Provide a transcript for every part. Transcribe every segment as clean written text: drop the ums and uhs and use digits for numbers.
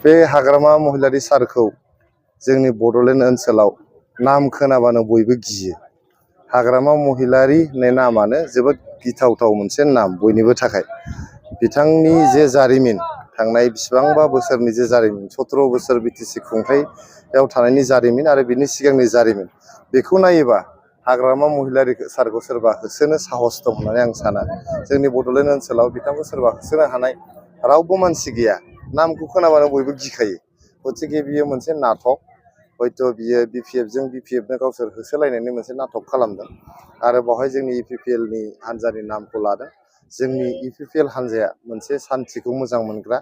बे हाग्रामा महिलारी सारखौ जोंनि बड'लेण्ड ओनसोलाव नाम खोनाबानो बयबो गियो। हाग्रामा महिलारी होननाय नामानो जोबोद गिथावथाव मोनसे नाम बयनिबो थाखाय। बिथांनि जे जारिमिन, थांनाय बिसिबांबा बोसोरनि जे जारिमिन, 17 बोसोर बिटिसि खुंथायाव थानायनि जारिमिन आरो बिनि सिगांनि जारिमिन, बेखौ नायोबा हाग्रामा महिलारी सारखौ सोरबा होसोनो साहस दं होननानै आं साना। जोंनि बड'लेण्ड ओनसोलाव बिथांखौ सोरबा होसोनो हानाय रावबो मानसि गैया। नामखौ खोनाबानो बयबो गिखायो। गतिके बियो मोनसे नाटक, हयथ' बियो बिपिएफजों बिपिएफनो गावसोर होसोलायनायनि मोनसे नाटक खालामदों आरो बावहाय जोंनि इउपिपिएलनि हान्जानि नामखौ लादों। जोंनि इउपिपिएल हान्जाया मोनसे सान्थिखौ मोजां मोनग्रा,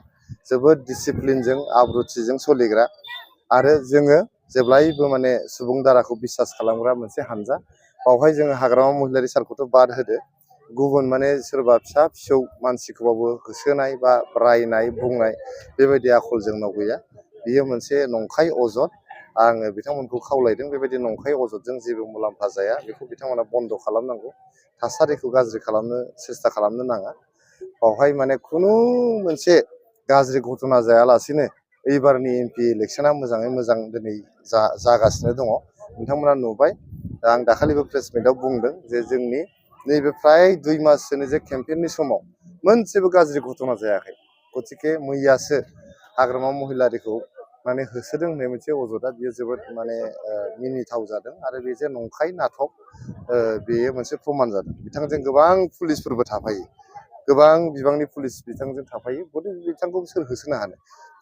जोबोद डिसिप्लिनजों आब्रुथिजों सोलिग्रा आरो जोङो जेब्लायबो माने सुबुं दाराखौ बिसास खालामग्रा मोनसे हान्जा। बावहाय जोङो हाग्रामा महिलारी सारखौथ' बाद होदो, गुबुन माने सोरबा फिसा फिसौ मानसिखौबाबो होसोनाय बा रायनाय बुंनाय बेबायदि आखल जोंनाव गैया। बियो मोनसे नंखाय अजद। आङो बिथांमोनखौ खावलायदों, बेबायदि नंखाय अजदजों जेबो मुलाम्फा जाया, बेखौ बिथांमोना बन्द' खालामनांगौ। थासारिखौ गाज्रि खालामनो सेस्था खालामनो नाङा। बावहाय माने खुनु मोनसे गाज्रि घटना जायालासेनो एबारनि एमपि इलेक्सना मोजाङै मोजां दिनै जागासिनो दङ। नोंथांमोना नुबाय, आं दाखालिबो प्रेस मिटआव बुंदों जे जोंनि नैबे फ्राय 2 माससोनि जे केम्पेइननि समाव मोनसेबो गाज्रि घटना जायाखै। गतिके मैयासो हाग्रामा महिलारीखौ माने होसोदों होननाय मोनसे अजदआ बियो जोबोद माने मिनिथाव जादों आरो बे जे नंखाय नाटक, बेयो मोनसे प्रमान जादों। बिथांजों गोबां पुलिसफोरबो थाफायो, गोबां बिबांनि पुलिस बिथांजों थाफायो। गतिके बिथांखौ सोर होसोनो हानो?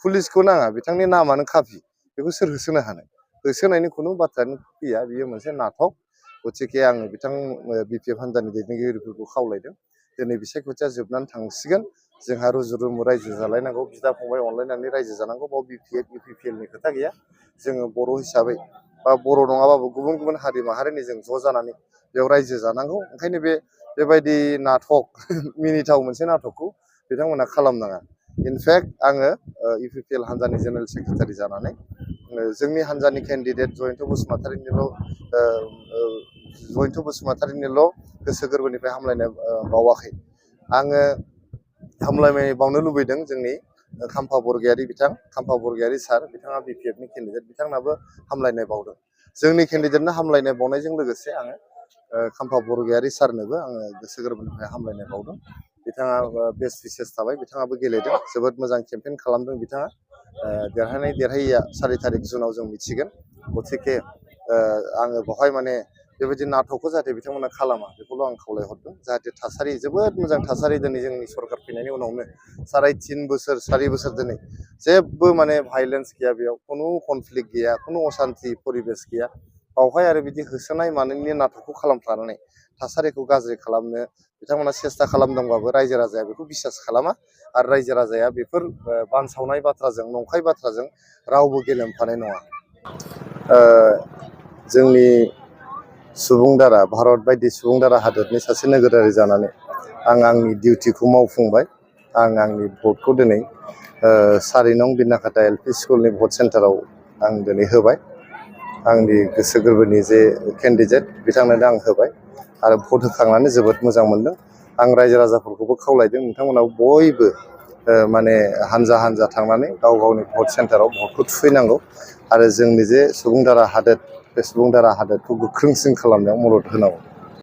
पुलिसखौ नाङा, बिथांनि नामानो काफि, बेखौ सोर होसोनो हानो? होसोनायनि खुनु बाथ्रायानो फैया, बियो मोनसे नाटक। गतिके आङो बिथां बिपिएफ हान्जानि दैदेनगिरिफोरखौ खावलायदों, दिनै बिसायख'थिया जोबनानै थांसिगोन, जोंहा रुजु रुमु रायजो जालायनांगौ, बिदा फंबाय अनलायनानै रायजो जानांगौ। बाव बिपिएफ इउपिपिएलनि खोथा गैया। जोङो बर' हिसाबै बा बर' नङाबाबो गुबुन गुबुन हारि माहारिनि जों ज' जानानै बेयाव रायजो जानांगौ। ओंखायनो बेबायदि नाटक, मिनिथाव मोनसे नाटकखौ बिथांमोना खालामनाङा। इनफेक्ट आङो इउपिपिएल हान्जानि जेनेरेल सेक्रेटारि जानानै जोंनि हान्जानि केन्डिडेट जयन्त बसुमतारिनिल' गोसो गोरबोनिफ्राय हामलायनाय बावाखै। आङो हामलायनाय बावनो लुबैदों जोंनि खाम्फा बरगयारी बिथां, खाम्फा बरगयारी सार, बिथाङा बिपिएफनि केन्डिडेट, बिथांनाबो हामलायनाय बावदों। जोंनि केन्डिडेटनो हामलायनाय बावनायजों लोगोसे आङो खाम्फा बरगयारी सारनोबो आङो गोसो गोरबोनिफ्राय हामलायनाय बावदों। बिथाङा बेस्ट विशेस थाबाय, बिथाङाबो गेलेदों, जोबोद मोजां केम्पेइन खालामदों बिथाङा। देरहानाय देरहायैया 4 थारिख जुनाव जों मिथिगोन। गतिके आङो बेवहाय माने बेबायदि नाटकखौ जाहाथे बिथांमोना खालामा, बेखौल' आं खावलायहरदों। जाहाथे थासारि, जोबोद मोजां थासारि दिनै जोंनि सरकार फैनायनि उनावनो 3.5 बोसोर 4 बोसोर दिनै जेबो माने भाइलेन्स गैया, बेयाव खुनु कनफ्लिक्ट गैया, खुनु असान्थि परिबेस गैया। बावहाय आरो बिदि होसोनाय मानायनि नाटकखौ खालामफ्लानानै थासारिखौ गाज्रि खालामनो बिथांमोना सेस्था खालामदोंबाबो रायजो राजाया बेखौ बिसास खालामा आरो रायजो राजाया बेफोर बानसावनाय बाथ्राजों, नंखाय बाथ्राजों रावबो गेलेमफानाय नङा। जोंनि सुबुं दारा, भारत बायदि सुबुं दारा हादोरनि सासे नोगोरारि जानानै आं आंनि डिउटिखौ मावफुंबाय। आं आंनि भटखौ दिनै 4 नं बिनाकाता एलपि स्कुलनि भट सेन्टाराव आं दिनै होबाय। आंनि गोसो गोरबोनि जे केन्डिडेट, बिथांनोनो आं होबाय आरो भट होखांनानै जोबोद मोजां मोनदों। आं रायजो राजाफोरखौबो खावलायदों, नोंथांमोनाबो बयबो माने हानजा हानजा थांनानै गाव गावनि भट सेन्टाराव भटखौ थुहैनांगौ आरो जोंनि जे सुबुं दारा हादोर, बे सुबुं दारा हादोरखौ गोख्रोंसिन खालामनायाव मदद होनांगौ।